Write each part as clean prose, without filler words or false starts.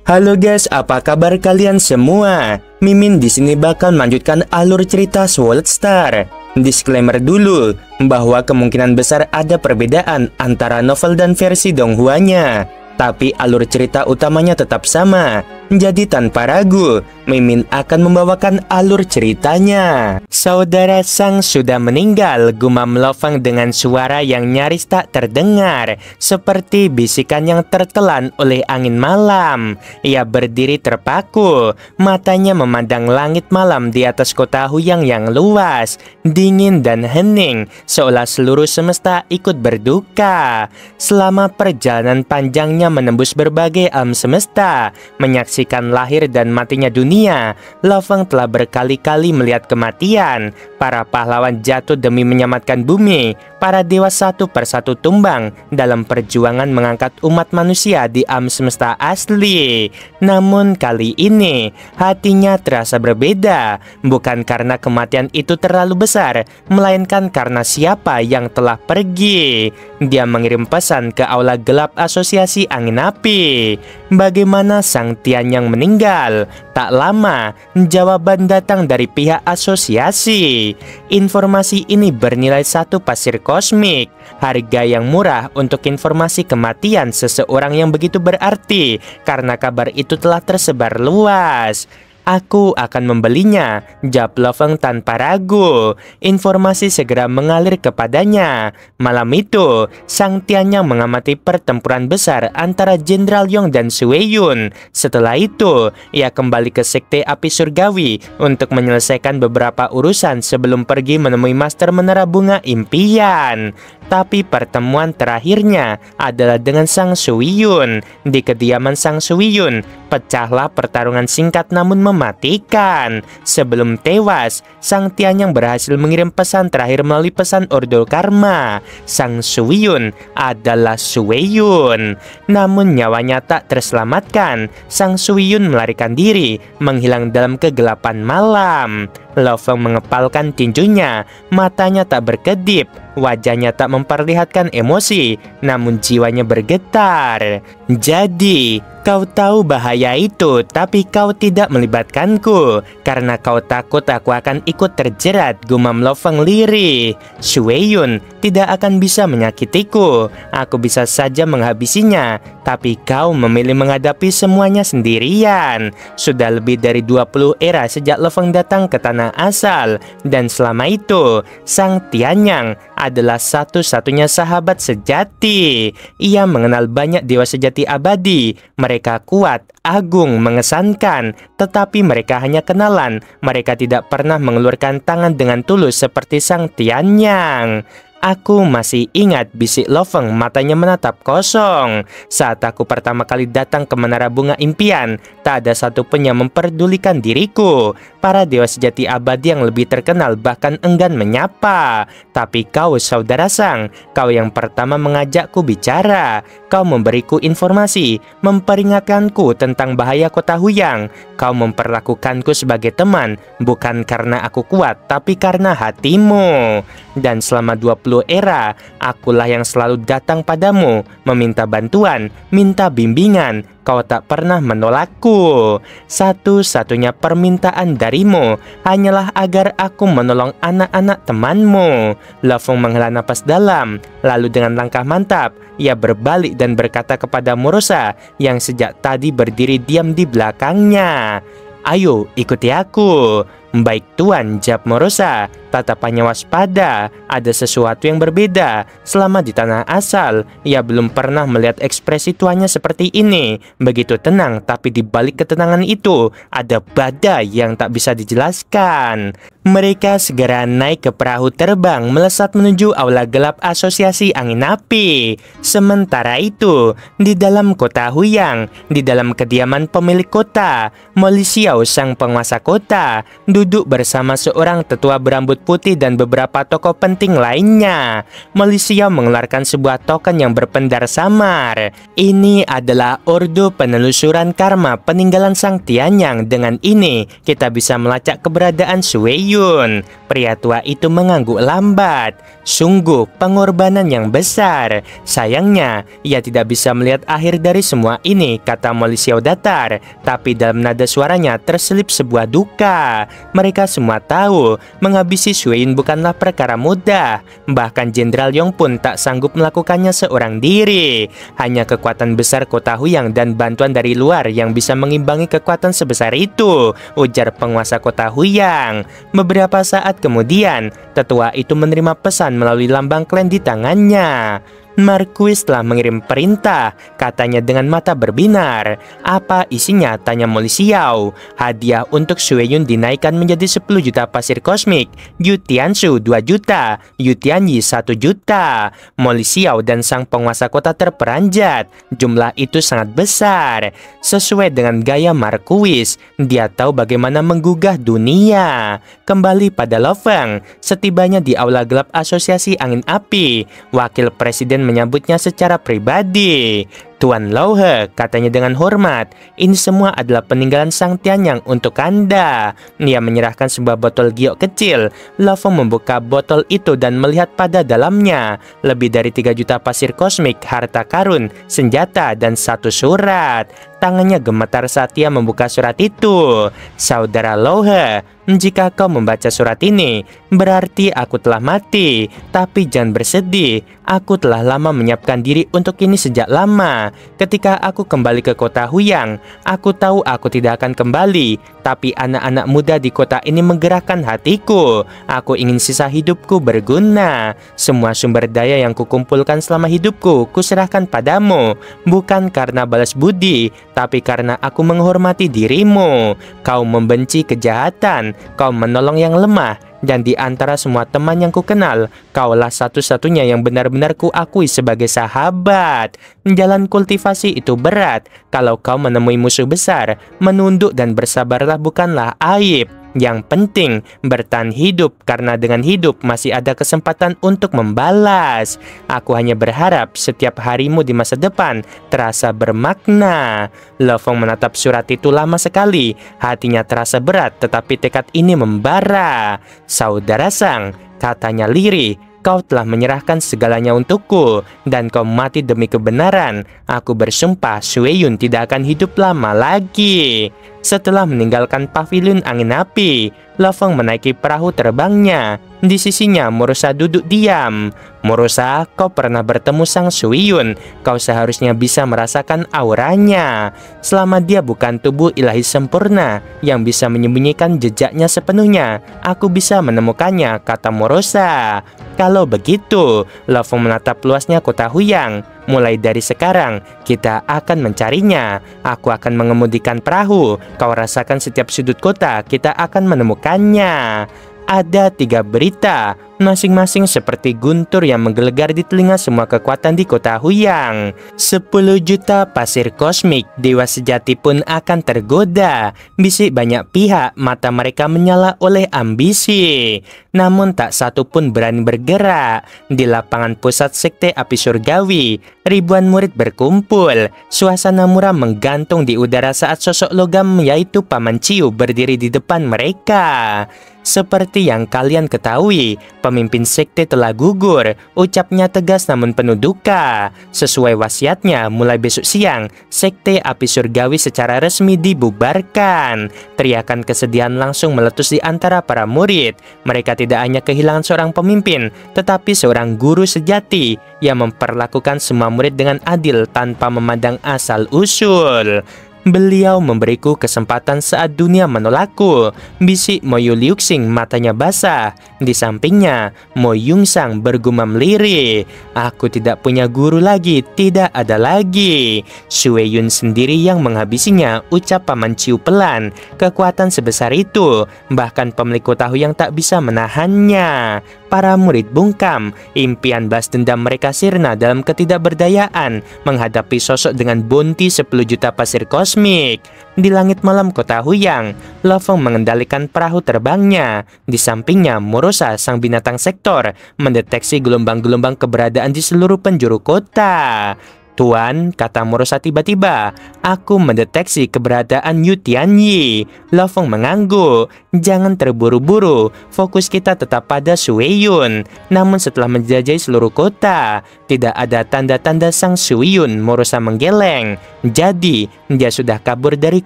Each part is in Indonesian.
Halo guys, apa kabar kalian semua? Mimin di sini bakal melanjutkan alur cerita Sword Star. Disclaimer dulu bahwa kemungkinan besar ada perbedaan antara novel dan versi Donghuanya, tapi alur cerita utamanya tetap sama. Jadi tanpa ragu, Mimin akan membawakan alur ceritanya. Saudara Sang sudah meninggal, gumam Lovang dengan suara yang nyaris tak terdengar, seperti bisikan yang tertelan oleh angin malam. Ia berdiri terpaku, matanya memandang langit malam di atas kota Huyang yang luas, dingin dan hening, seolah seluruh semesta ikut berduka. Selama perjalanan panjangnya menembus berbagai alam semesta, menyaksikan lahir dan matinya dunia, Lovang telah berkali-kali melihat kematian. Para pahlawan jatuh demi menyelamatkan bumi. Para dewa satu persatu tumbang dalam perjuangan mengangkat umat manusia di alam semesta asli. Namun kali ini hatinya terasa berbeda, bukan karena kematian itu terlalu besar, melainkan karena siapa yang telah pergi. Dia mengirim pesan ke aula gelap Asosiasi Angin Api. Bagaimana Sang Tian yang meninggal? Tak lama, jawaban datang dari pihak asosiasi. Informasi ini bernilai 1 pasir kosmik, harga yang murah untuk informasi kematian seseorang yang begitu berarti, karena kabar itu telah tersebar luas. Aku akan membelinya, jawab Lovang tanpa ragu. Informasi segera mengalir kepadanya. Malam itu, Sang Tian yang mengamati pertempuran besar antara Jenderal Yong dan Sui Yun. Setelah itu, ia kembali ke Sekte Api Surgawi untuk menyelesaikan beberapa urusan sebelum pergi menemui Master Menara Bunga Impian. Tapi pertemuan terakhirnya adalah dengan Sang Sui Yun. Di kediaman Sang Sui Yun, pecahlah pertarungan singkat namun mematikan. Sebelum tewas, Sang Tian yang berhasil mengirim pesan terakhir melalui pesan Ordo Karma. Sang Sui Yun adalah Sui Yun. Namun nyawanya tak terselamatkan. Sang Sui Yun melarikan diri, menghilang dalam kegelapan malam. Lovang mengepalkan tinjunya, matanya tak berkedip, wajahnya tak memperlihatkan emosi, namun jiwanya bergetar. Jadi, kau tahu bahaya itu, tapi kau tidak melibatkanku, karena kau takut aku akan ikut terjerat, gumam Lovang lirih. Sui Yun tidak akan bisa menyakitiku, aku bisa saja menghabisinya, tapi kau memilih menghadapi semuanya sendirian. Sudah lebih dari 20 era sejak Lovang datang ke tanah asal, dan selama itu Sang Tianyang adalah satu-satunya sahabat sejati. Ia mengenal banyak dewa sejati abadi. Mereka kuat, agung, mengesankan, tetapi mereka hanya kenalan. Mereka tidak pernah mengeluarkan tangan dengan tulus seperti Sang Tianyang. Aku masih ingat, bisik Lovang, matanya menatap kosong. Saat aku pertama kali datang ke Menara Bunga Impian, tak ada satupun yang memperdulikan diriku. Para dewa sejati abadi yang lebih terkenal bahkan enggan menyapa. Tapi kau, saudara Sang, kau yang pertama mengajakku bicara. Kau memberiku informasi, memperingatkanku tentang bahaya kota Huyang. Kau memperlakukanku sebagai teman, bukan karena aku kuat, tapi karena hatimu. Dan selama 20 era, akulah yang selalu datang padamu, meminta bantuan, minta bimbingan. Kau tak pernah menolakku. Satu-satunya permintaan darimu hanyalah agar aku menolong anak-anak temanmu. Lovang menghela napas dalam, lalu dengan langkah mantap, ia berbalik dan berkata kepada Morosa yang sejak tadi berdiri diam di belakangnya. Ayo, ikuti aku. Baik Tuan, jawab Morosa, tatapannya waspada. Ada sesuatu yang berbeda. Selama di tanah asal, ia belum pernah melihat ekspresi tuannya seperti ini. Begitu tenang, tapi di balik ketenangan itu ada badai yang tak bisa dijelaskan. Mereka segera naik ke perahu terbang melesat menuju aula gelap Asosiasi Angin Api. Sementara itu, di dalam kota Huyang, di dalam kediaman pemilik kota, Mo Li Xiao sang penguasa kota, duduk bersama seorang tetua berambut putih dan beberapa tokoh penting lainnya. Mo Lixiao mengeluarkan sebuah token yang berpendar samar. Ini adalah ordo penelusuran karma peninggalan Sang Tianyang. Dengan ini, kita bisa melacak keberadaan Sui Yun. Pria tua itu mengangguk lambat. Sungguh pengorbanan yang besar. Sayangnya, ia tidak bisa melihat akhir dari semua ini, kata Mo Lixiao datar. Tapi dalam nada suaranya terselip sebuah duka. Mereka semua tahu menghabisi Sui Yun bukanlah perkara mudah. Bahkan Jenderal Yong pun tak sanggup melakukannya seorang diri. Hanya kekuatan besar kota Huyang dan bantuan dari luar yang bisa mengimbangi kekuatan sebesar itu, ujar penguasa kota Huyang. Beberapa saat kemudian, tetua itu menerima pesan melalui lambang klan di tangannya. Marquis telah mengirim perintah, katanya dengan mata berbinar. Apa isinya? Tanya Mo Lixiao. Hadiah untuk Sui Yun dinaikkan menjadi 10 juta pasir kosmik, Yu Tianshu 2 juta, Yu Tianyi 1 juta. Mo Lixiao dan sang penguasa kota terperanjat. Jumlah itu sangat besar. Sesuai dengan gaya Marquis, dia tahu bagaimana menggugah dunia. Kembali pada Lo Feng, setibanya di aula gelap Asosiasi Angin Api, Wakil Presiden menyambutnya secara pribadi. Tuan Lo He, katanya dengan hormat, ini semua adalah peninggalan Sang Tianyang untuk Anda. Ia menyerahkan sebuah botol giok kecil. Lo Feng membuka botol itu dan melihat pada dalamnya. Lebih dari 3 juta pasir kosmik, harta karun, senjata, dan 1 surat. Tangannya gemetar saat ia membuka surat itu. Saudara Lo He, jika kau membaca surat ini, berarti aku telah mati. Tapi jangan bersedih, aku telah lama menyiapkan diri untuk ini sejak lama. Ketika aku kembali ke kota Huyang, aku tahu aku tidak akan kembali. Tapi anak-anak muda di kota ini menggerakkan hatiku. Aku ingin sisa hidupku berguna. Semua sumber daya yang kukumpulkan selama hidupku, kuserahkan padamu. Bukan karena balas budi, tapi karena aku menghormati dirimu. Kau membenci kejahatan, kau menolong yang lemah, dan di antara semua teman yang kukenal, kaulah satu-satunya yang benar-benar kuakui sebagai sahabat. Jalan kultivasi itu berat. Kalau kau menemui musuh besar, menunduk dan bersabarlah bukanlah aib. Yang penting bertahan hidup, karena dengan hidup masih ada kesempatan untuk membalas. Aku hanya berharap setiap harimu di masa depan terasa bermakna. Lo Feng menatap surat itu lama sekali. Hatinya terasa berat, tetapi tekad ini membara. Saudara Sang, katanya lirih, kau telah menyerahkan segalanya untukku, dan kau mati demi kebenaran. Aku bersumpah Sui Yun tidak akan hidup lama lagi. Setelah meninggalkan pavilion angin api, Lo Feng menaiki perahu terbangnya. Di sisinya Morosa duduk diam. Morosa, kau pernah bertemu Sang Sui Yun. Kau seharusnya bisa merasakan auranya. Selama dia bukan tubuh ilahi sempurna yang bisa menyembunyikan jejaknya sepenuhnya, aku bisa menemukannya, kata Morosa. Kalau begitu, Lo Feng menatap luasnya kota Huyang. Mulai dari sekarang, kita akan mencarinya. Aku akan mengemudikan perahu. Kau rasakan setiap sudut kota, kita akan menemukannya. Ada 3 berita, masing-masing seperti guntur yang menggelegar di telinga semua kekuatan di kota Huyang. 10 juta pasir kosmik, dewa sejati pun akan tergoda. Bisik banyak pihak, mata mereka menyala oleh ambisi. Namun tak satu pun berani bergerak. Di lapangan pusat sekte api surgawi, ribuan murid berkumpul. Suasana muram menggantung di udara saat sosok logam yaitu Paman Ciu berdiri di depan mereka. Seperti yang kalian ketahui, pemimpin sekte telah gugur, ucapnya tegas namun penuh duka. Sesuai wasiatnya, mulai besok siang, sekte api surgawi secara resmi dibubarkan. Teriakan kesedihan langsung meletus di antara para murid. Mereka tidak hanya kehilangan seorang pemimpin, tetapi seorang guru sejati yang memperlakukan semua murid dengan adil tanpa memandang asal-usul. Beliau memberiku kesempatan saat dunia menolakku, bisik Mo Liuxing matanya basah. Di sampingnya, Mo Yungsang bergumam lirih. Aku tidak punya guru lagi, tidak ada lagi. Sui Yun sendiri yang menghabisinya, ucap Paman Ciu pelan. Kekuatan sebesar itu, bahkan pemilik kota Huyang tak bisa menahannya. Para murid bungkam, impian balas dendam mereka sirna dalam ketidakberdayaan menghadapi sosok dengan bounty 10 juta pasir kosmik. Di langit malam kota Huyang, Lo-Fong mengendalikan perahu terbangnya. Di sampingnya, Morosa, sang binatang sektor, mendeteksi gelombang-gelombang keberadaan di seluruh penjuru kota. "Tuan," kata Morosa tiba-tiba, "aku mendeteksi keberadaan Yu Tianyi." Lo-Fong mengangguk. "Jangan terburu-buru, fokus kita tetap pada Suiyun." Namun setelah menjelajahi seluruh kota, tidak ada tanda-tanda sang Suiyun. Morosa menggeleng. "Jadi, dia sudah kabur dari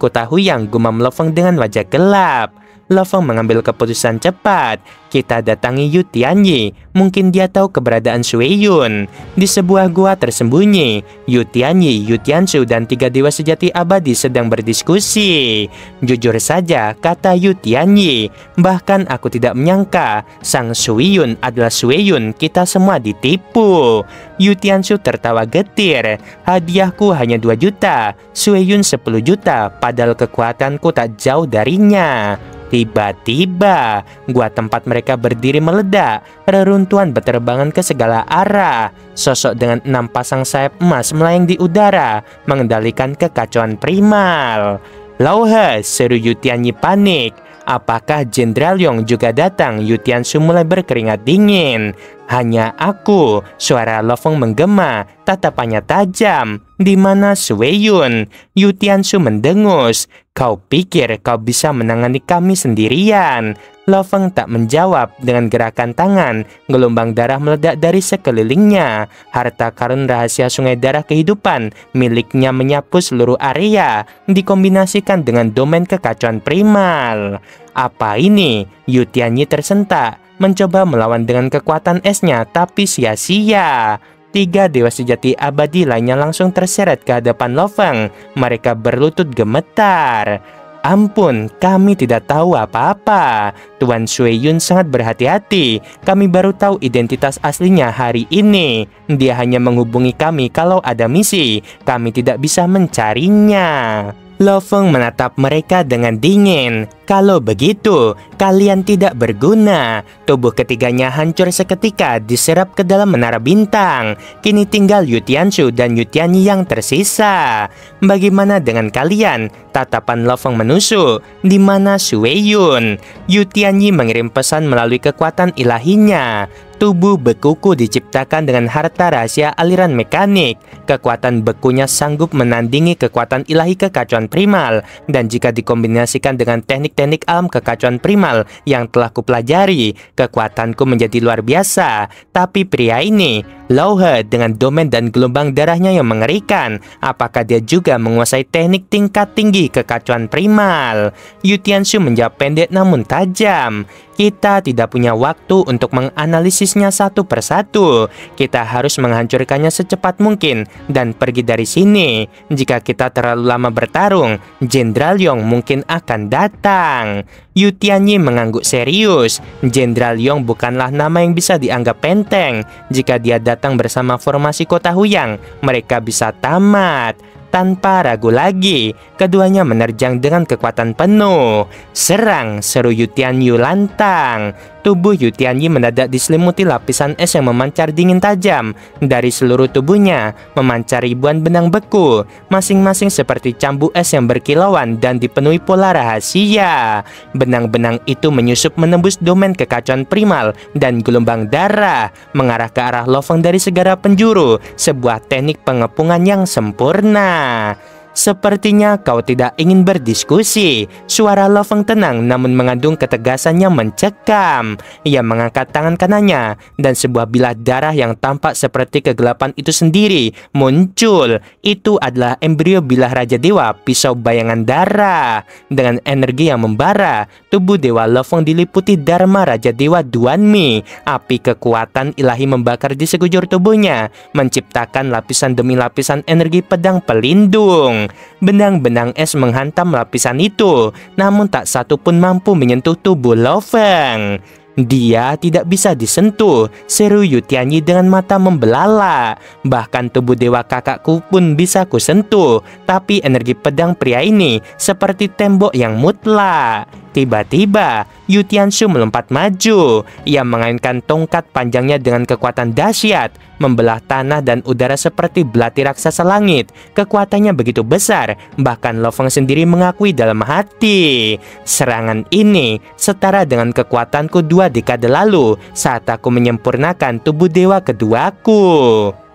kota Huyang," gumam Lo-Fong dengan wajah gelap. Lo-Fong mengambil keputusan cepat. "Kita datangi Yu Tianyi, mungkin dia tahu keberadaan Suiyun." Di sebuah gua tersembunyi, Yu Tianyi, Yu Tiansu, dan 3 dewa sejati abadi sedang berdiskusi. "Jujur saja," kata Yu Tianyi, "bahkan aku tidak menyangka sang Suiyun adalah Suiyun. Kita semua ditipu." Yu Tiansu tertawa getir. "Hadiahku hanya 2 juta, Suiyun 10 juta, padahal kekuatanku tak jauh darinya." Tiba-tiba, gua tempat mereka berdiri meledak. Reruntuhan berterbangan ke segala arah. Sosok dengan 6 pasang sayap emas melayang di udara, mengendalikan kekacauan primal. "Lauhe!" seru Yu Tianyi panik. "Apakah Jenderal Yong juga datang?" Yu Tiansu mulai berkeringat dingin. "Hanya aku," suara Lo-Fong menggema, tatapannya tajam. "Di mana Suiyun?" Yu Tiansu mendengus. "Kau pikir kau bisa menangani kami sendirian?" Lo-Fong tak menjawab. Dengan gerakan tangan, gelombang darah meledak dari sekelilingnya. Harta karun rahasia sungai darah kehidupan miliknya menyapu seluruh area, dikombinasikan dengan domain kekacauan primal. "Apa ini?" Yu Tianyi tersentak, mencoba melawan dengan kekuatan esnya, tapi sia-sia. 3 dewa sejati abadi lainnya langsung terseret ke hadapan Lo-Fong. Mereka berlutut gemetar. "Ampun, kami tidak tahu apa-apa. Tuan Suiyun sangat berhati-hati. Kami baru tahu identitas aslinya hari ini. Dia hanya menghubungi kami kalau ada misi. Kami tidak bisa mencarinya." Lo-Fong menatap mereka dengan dingin. "Kalau begitu, kalian tidak berguna." Tubuh ketiganya hancur seketika, diserap ke dalam menara bintang. Kini tinggal Yu Tiansu dan Yu Tianyi yang tersisa. "Bagaimana dengan kalian?" Tatapan Lo-Fong menusuk. "Di mana Suiyun?" Yu Tianyi mengirim pesan melalui kekuatan ilahinya. Tubuh bekuku diciptakan dengan harta rahasia aliran mekanik. Kekuatan bekunya sanggup menandingi kekuatan ilahi kekacauan primal. Dan jika dikombinasikan dengan teknik-teknik alam kekacauan primal yang telah kupelajari, kekuatanku menjadi luar biasa. Tapi pria ini, Lauhe, dengan domain dan gelombang darahnya yang mengerikan, apakah dia juga menguasai teknik tingkat tinggi kekacauan primal? Yu Tiansu menjawab pendek namun tajam. "Kita tidak punya waktu untuk menganalisisnya satu persatu. Kita harus menghancurkannya secepat mungkin dan pergi dari sini. Jika kita terlalu lama bertarung, Jenderal Yong mungkin akan datang." Yu Tianyi mengangguk serius. Jenderal Yong bukanlah nama yang bisa dianggap enteng. Jika dia datang bersama formasi kota Huyang, mereka bisa tamat. Tanpa ragu lagi, keduanya menerjang dengan kekuatan penuh. "Serang!" seru Yu Tianyi lantang. Tubuh Yu Tianyi mendadak diselimuti lapisan es yang memancar dingin tajam. Dari seluruh tubuhnya memancar ribuan benang beku, masing-masing seperti cambu es yang berkilauan dan dipenuhi pola rahasia. Benang-benang itu menyusup menembus domain kekacauan primal dan gelombang darah, mengarah ke arah Lo-Fong dari segala penjuru. Sebuah teknik pengepungan yang sempurna. "Sepertinya kau tidak ingin berdiskusi." Suara Lo-Fong tenang namun mengandung ketegasan yang mencekam. Ia mengangkat tangan kanannya dan sebuah bilah darah yang tampak seperti kegelapan itu sendiri muncul. Itu adalah embrio bilah Raja Dewa, pisau bayangan darah. Dengan energi yang membara, tubuh Dewa Lo-Fong diliputi Dharma Raja Dewa Duanmi. Api kekuatan ilahi membakar di sekujur tubuhnya, menciptakan lapisan demi lapisan energi pedang pelindung. Benang-benang es menghantam lapisan itu, namun tak satu pun mampu menyentuh tubuh Lo-Fong. "Dia tidak bisa disentuh," seru Yu Tianyi dengan mata membelalak. "Bahkan tubuh dewa kakakku pun bisa kusentuh, tapi energi pedang pria ini seperti tembok yang mutlak." Tiba-tiba, Yu Tianshu melompat maju. Ia mengaitkan tongkat panjangnya dengan kekuatan dahsyat, membelah tanah dan udara seperti belati raksasa langit. Kekuatannya begitu besar, bahkan Lo Feng sendiri mengakui dalam hati, serangan ini setara dengan kekuatanku 2 dekade lalu saat aku menyempurnakan tubuh dewa keduaku.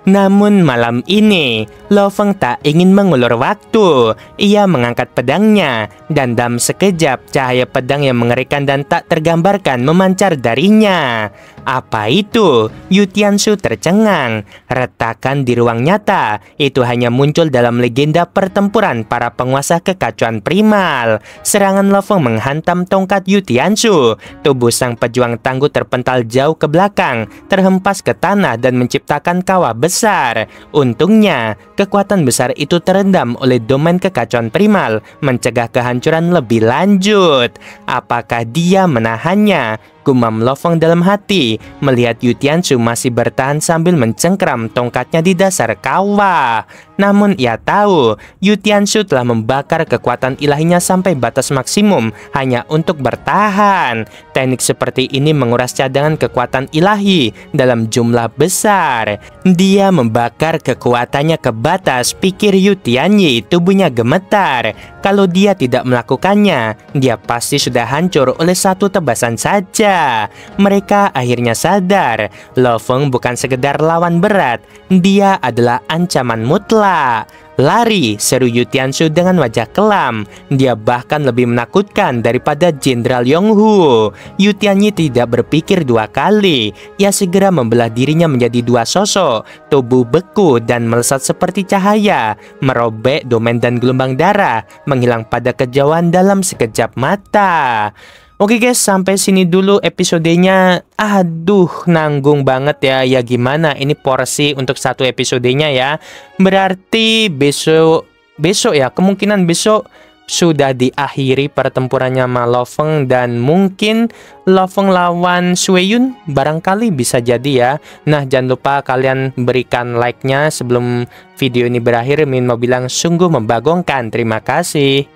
Namun malam ini, Lo Feng tak ingin mengulur waktu. Ia mengangkat pedangnya, dan dalam sekejap cahaya pedang yang mengerikan dan tak tergambarkan memancar darinya. Apa itu? Yu Tianshu tercengang. Retakan di ruang nyata itu hanya muncul dalam legenda pertempuran para penguasa kekacauan primal. Serangan Lo Feng menghantam tongkat Yu Tianshu. Tubuh sang pejuang tangguh terpental jauh ke belakang, terhempas ke tanah dan menciptakan kawah besar. Untungnya, kekuatan besar itu terendam oleh domain kekacauan primal, mencegah kehancuran lebih lanjut. Apakah dia menahannya? Gumam Lo Feng dalam hati, melihat Yu Tianshu masih bertahan sambil mencengkram tongkatnya di dasar kawah. Namun ia tahu, Yu Tianshu telah membakar kekuatan ilahinya sampai batas maksimum hanya untuk bertahan. Teknik seperti ini menguras cadangan kekuatan ilahi dalam jumlah besar. Dia membakar kekuatannya ke batas, pikir Yu Tianyi, tubuhnya gemetar. Kalau dia tidak melakukannya, dia pasti sudah hancur oleh satu tebasan saja. Mereka akhirnya sadar, Lo Feng bukan sekedar lawan berat, dia adalah ancaman mutlak. Lari, seru Yu Tianshu dengan wajah kelam. Dia bahkan lebih menakutkan daripada Jenderal Yonghu. Yu Tianyi tidak berpikir 2 kali. Ia segera membelah dirinya menjadi 2 sosok. Tubuh beku dan melesat seperti cahaya, merobek domain dan gelombang darah, menghilang pada kejauhan dalam sekejap mata. Oke guys, sampai sini dulu episodenya. Aduh, nanggung banget ya. Ya gimana, ini porsi untuk 1 episodenya ya. Berarti besok ya, kemungkinan besok sudah diakhiri pertempurannya sama Lo Feng, dan mungkin Lo Feng lawan Shueyun barangkali bisa jadi ya. Nah, jangan lupa kalian berikan like-nya sebelum video ini berakhir. Min mau bilang sungguh membagongkan. Terima kasih.